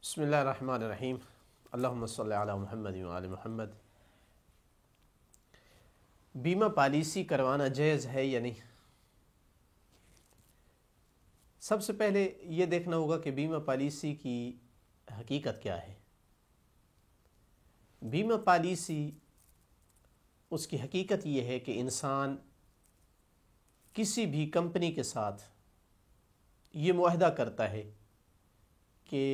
بسم اللہ الرحمن الرحیم اللہم صلی علی محمد و آل محمد۔ بیمہ پالیسی کروانا جائز ہے یا نہیں؟ سب سے پہلے یہ دیکھنا ہوگا کہ بیمہ پالیسی کی حقیقت کیا ہے۔ بیمہ پالیسی اس کی حقیقت یہ ہے کہ انسان کسی بھی کمپنی کے ساتھ یہ معاہدہ کرتا ہے کہ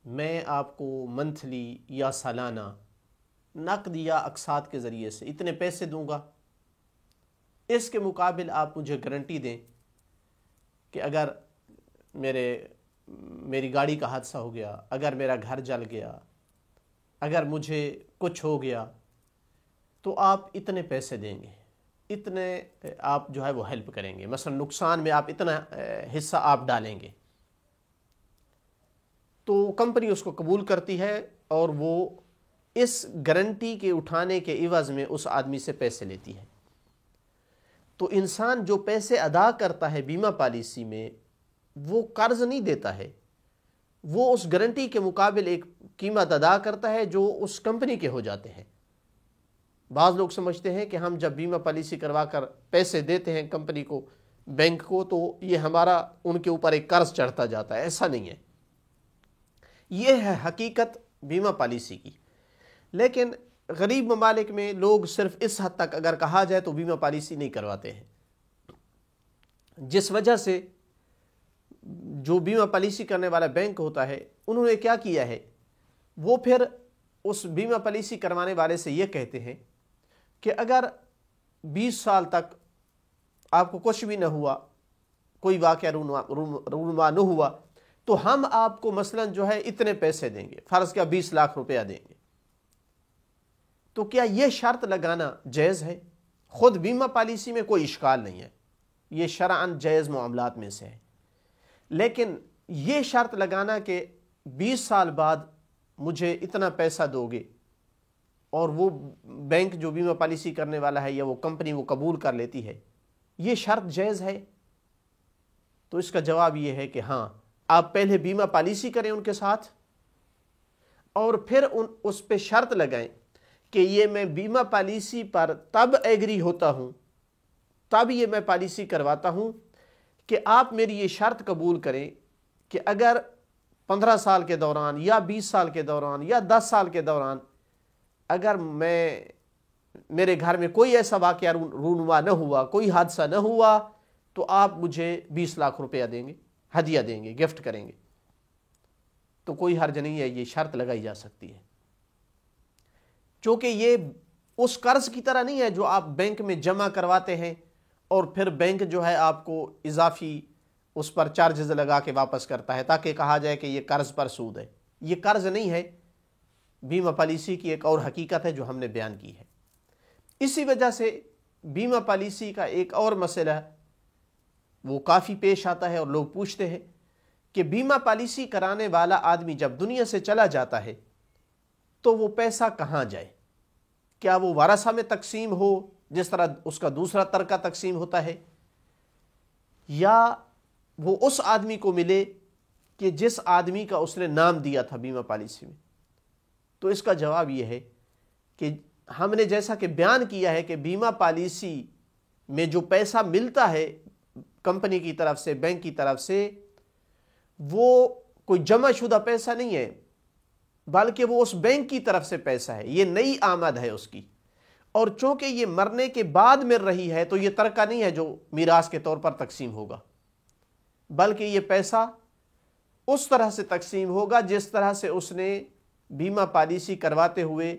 میں آپ کو منتھلی یا سالانہ نقد یا اقساط کے ذریعے سے اتنے پیسے دوں گا، اس کے مقابل آپ مجھے گارنٹی دیں کہ اگر میری گاڑی کا حادثہ ہو گیا، اگر میرا گھر جل گیا، اگر مجھے کچھ ہو گیا تو آپ اتنے پیسے دیں گے، اتنے آپ جو ہے وہ ہیلپ کریں گے، مثلا نقصان میں آپ اتنا حصہ آپ ڈالیں گے۔ تو کمپنی اس کو قبول کرتی ہے اور وہ اس گارنٹی کے اٹھانے کے عوض میں اس آدمی سے پیسے لیتی ہے۔ تو انسان جو پیسے ادا کرتا ہے بیمہ پالیسی میں، وہ قرض نہیں دیتا ہے، وہ اس گارنٹی کے مقابل ایک قیمت ادا کرتا ہے جو اس کمپنی کے ہو جاتے ہیں۔ بعض لوگ سمجھتے ہیں کہ ہم جب بیمہ پالیسی کروا کر پیسے دیتے ہیں کمپنی کو، بینک کو، تو یہ ہمارا ان کے اوپر ایک قرض چڑھتا جاتا ہے۔ ایسا نہیں ہے، یہ ہے حقیقت بیمہ پالیسی کی۔ لیکن غریب ممالک میں لوگ صرف اس حد تک اگر کہا جائے تو بیمہ پالیسی نہیں کرواتے ہیں، جس وجہ سے جو بیمہ پالیسی کرنے والا بینک ہوتا ہے، انہوں نے کیا کیا ہے، وہ پھر اس بیمہ پالیسی کروانے والے سے یہ کہتے ہیں کہ اگر 20 سال تک آپ کو کچھ بھی نہ ہوا، کوئی واقعہ رونما نہ ہوا، تو ہم آپ کو مثلا جو ہے اتنے پیسے دیں گے، فرض کیا 20 لاکھ روپیہ دیں گے۔ تو کیا یہ شرط لگانا جائز ہے؟ خود بیمہ پالیسی میں کوئی اشکال نہیں ہے، یہ شرعاً جائز معاملات میں سے ہے، لیکن یہ شرط لگانا کہ 20 سال بعد مجھے اتنا پیسہ دو گے، اور وہ بینک جو بیمہ پالیسی کرنے والا ہے یا وہ کمپنی وہ قبول کر لیتی ہے، یہ شرط جائز ہے؟ تو اس کا جواب یہ ہے کہ ہاں، آپ پہلے بیمہ پالیسی کریں ان کے ساتھ، اور پھر اس پہ شرط لگائیں کہ یہ میں بیمہ پالیسی پر تب ایگری ہوتا ہوں، تب یہ میں پالیسی کرواتا ہوں کہ آپ میری یہ شرط قبول کریں کہ اگر 15 سال کے دوران یا 20 سال کے دوران یا 10 سال کے دوران اگر میرے گھر میں کوئی ایسا واقعہ رونما نہ ہوا، کوئی حادثہ نہ ہوا، تو آپ مجھے 20 لاکھ روپیہ دیں گے، ہدیہ دیں گے، گفٹ کریں گے۔ تو کوئی حرج نہیں ہے، یہ شرط لگائی جا سکتی ہے، چونکہ یہ اس قرض کی طرح نہیں ہے جو آپ بینک میں جمع کرواتے ہیں اور پھر بینک جو ہے آپ کو اضافی اس پر چارجز لگا کے واپس کرتا ہے تاکہ کہا جائے کہ یہ قرض پر سود ہے۔ یہ قرض نہیں ہے، بیمہ پالیسی کی ایک اور حقیقت ہے جو ہم نے بیان کی ہے۔ اسی وجہ سے بیمہ پالیسی کا ایک اور مسئلہ وہ کافی پیش آتا ہے، اور لوگ پوچھتے ہیں کہ بیمہ پالیسی کرانے والا آدمی جب دنیا سے چلا جاتا ہے تو وہ پیسہ کہاں جائے؟ کیا وہ ورثہ میں تقسیم ہو جس طرح اس کا دوسرا ترکہ تقسیم ہوتا ہے، یا وہ اس آدمی کو ملے کہ جس آدمی کا اس نے نام دیا تھا بیمہ پالیسی میں؟ تو اس کا جواب یہ ہے کہ ہم نے جیسا کہ بیان کیا ہے کہ بیمہ پالیسی میں جو پیسہ ملتا ہے کمپنی کی طرف سے، بینک کی طرف سے، وہ کوئی جمع شدہ پیسہ نہیں ہے، بلکہ وہ اس بینک کی طرف سے پیسہ ہے، یہ نئی آمد ہے اس کی، اور چونکہ یہ مرنے کے بعد مل رہی ہے تو یہ ترکہ نہیں ہے جو میراث کے طور پر تقسیم ہوگا، بلکہ یہ پیسہ اس طرح سے تقسیم ہوگا جس طرح سے اس نے بیمہ پالیسی کرواتے ہوئے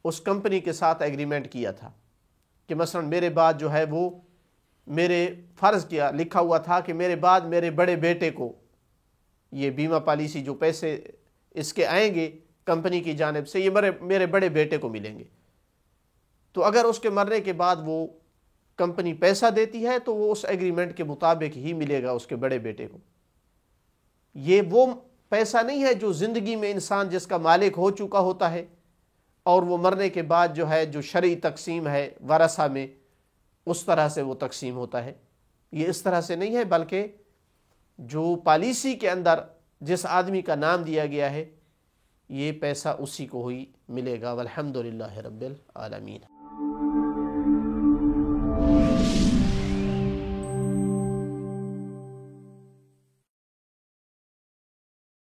اس کمپنی کے ساتھ ایگریمنٹ کیا تھا کہ مثلا میرے بعد جو ہے وہ میرے فرض کیا لکھا ہوا تھا کہ میرے بعد میرے بڑے بیٹے کو یہ بیمہ پالیسی جو پیسے اس کے آئیں گے کمپنی کی جانب سے، یہ میرے بڑے بیٹے کو ملیں گے۔ تو اگر اس کے مرنے کے بعد وہ کمپنی پیسہ دیتی ہے تو وہ اس ایگریمنٹ کے مطابق ہی ملے گا اس کے بڑے بیٹے کو۔ یہ وہ پیسہ نہیں ہے جو زندگی میں انسان جس کا مالک ہو چکا ہوتا ہے اور وہ مرنے کے بعد جو ہے جو شرعی تقسیم ہے ورثہ میں، اس طرح سے وہ تقسیم ہوتا ہے۔ یہ اس طرح سے نہیں ہے، بلکہ جو پالیسی کے اندر جس آدمی کا نام دیا گیا ہے یہ پیسہ اسی کو ہی ملے گا۔ والحمدللہ رب العالمین۔